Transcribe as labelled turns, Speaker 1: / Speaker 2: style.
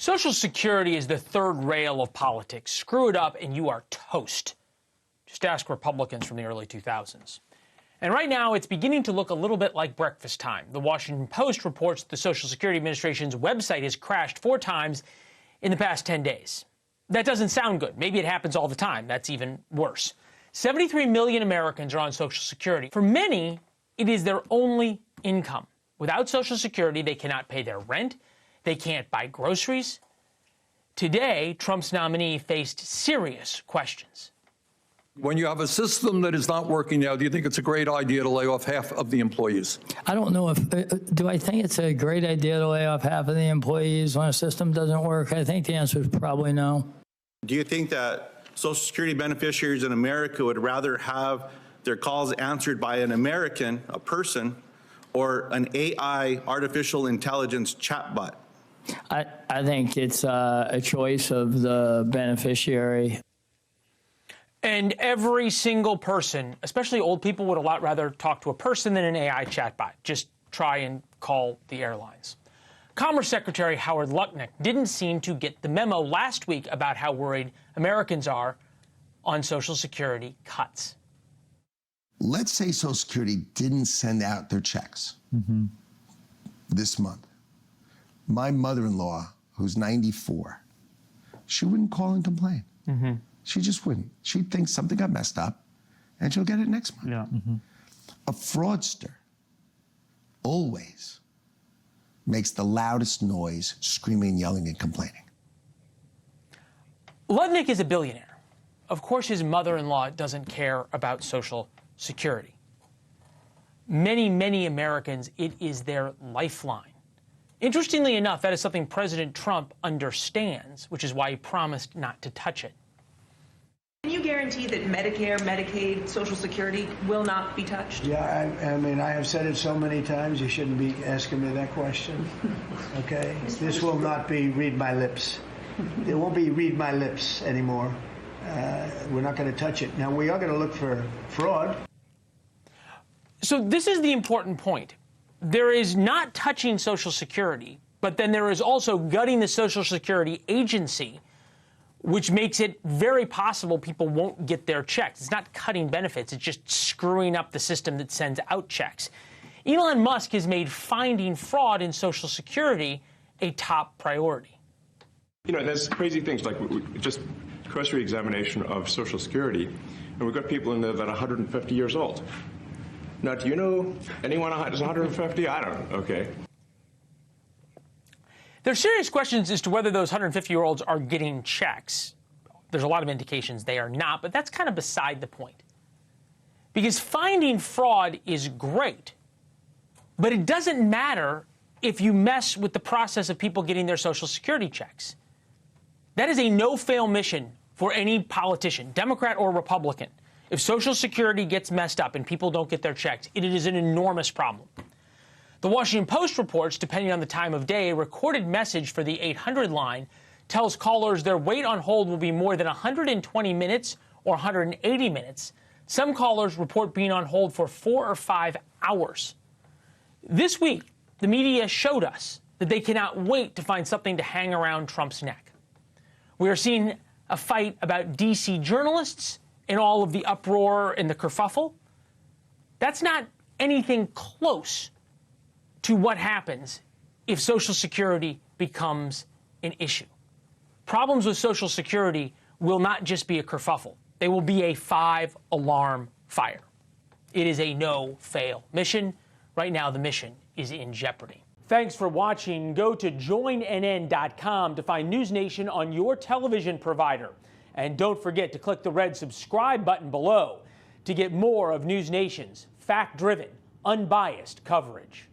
Speaker 1: Social Security is the third rail of politics. Screw it up and you are toast. Just ask Republicans from the early 2000s. And right now, it's beginning to look a little bit like breakfast time. The Washington Post reports the Social Security Administration's website has crashed 4 times in the past 10 days. That doesn't sound good. Maybe it happens all the time. That's even worse. 73 million Americans are on Social Security. For many, it is their only income. Without Social Security, they cannot pay their rent. They can't buy groceries. Today, Trump's nominee faced serious questions.
Speaker 2: When you have a system that is not working now, do you think it's a great idea to lay off half of the employees?
Speaker 3: I don't know if, do I think it's a great idea to lay off half of the employees when a system doesn't work? I think the answer is probably no.
Speaker 4: Do you think that Social Security beneficiaries in America would rather have their calls answered by an American, a person, or an AI, artificial intelligence chatbot?
Speaker 3: I think it's a choice of the beneficiary.
Speaker 1: And every single person, especially old people, would a lot rather talk to a person than an AI chatbot. Just try and call the airlines. Commerce Secretary Howard Lutnick didn't seem to get the memo last week about how worried Americans are on Social Security cuts.
Speaker 5: Let's say Social Security didn't send out their checks this month. My mother-in-law, who's 94, she wouldn't call and complain. She just wouldn't. She'd think something got messed up, and she'll get it next month.
Speaker 3: Yeah.
Speaker 5: A fraudster always makes the loudest noise, screaming, yelling, and complaining.
Speaker 1: Lutnick is a billionaire. Of course, his mother-in-law doesn't care about Social Security. Many, many Americans, it is their lifeline. Interestingly enough, that is something President Trump understands, which is why he promised not to touch it.
Speaker 6: Can you guarantee that Medicare, Medicaid, Social Security will not be touched?
Speaker 7: Yeah, I mean, I have said it so many times, you shouldn't be asking me that question, okay? This will not be read my lips. It won't be read my lips anymore. We're not going to touch it. Now, we are going to look for fraud.
Speaker 1: So this is the important point. There is not touching Social Security, but then there is also gutting the Social Security agency, which makes it very possible people won't get their checks. It's not cutting benefits. It's just screwing up the system that sends out checks. Elon Musk has made finding fraud in Social Security a top priority.
Speaker 8: You know, there's crazy things like just cursory examination of Social Security, and we've got people in there that are 150 years old. Now, do you know anyone who's 150? I don't. Okay.
Speaker 1: There's serious questions as to whether those 150-year-olds are getting checks. There's a lot of indications they are not, but that's kind of beside the point. Because finding fraud is great, but it doesn't matter if you mess with the process of people getting their Social Security checks. That is a no-fail mission for any politician, Democrat or Republican. If Social Security gets messed up and people don't get their checks, it is an enormous problem. The Washington Post reports, depending on the time of day, a recorded message for the 800 line tells callers their wait on hold will be more than 120 minutes or 180 minutes. Some callers report being on hold for 4 or 5 hours. This week, the media showed us that they cannot wait to find something to hang around Trump's neck. We are seeing a fight about D.C. journalists and all of the uproar and the kerfuffle. That's not anything close to what happens if Social Security becomes an issue. Problems with Social Security will not just be a kerfuffle. They will be a 5-alarm fire. It is a no-fail mission. Right now, the mission is in jeopardy. Thanks for watching. Go to joinnn.com to find NewsNation on your television provider. And don't forget to click the red subscribe button below to get more of NewsNation's fact-driven, unbiased coverage.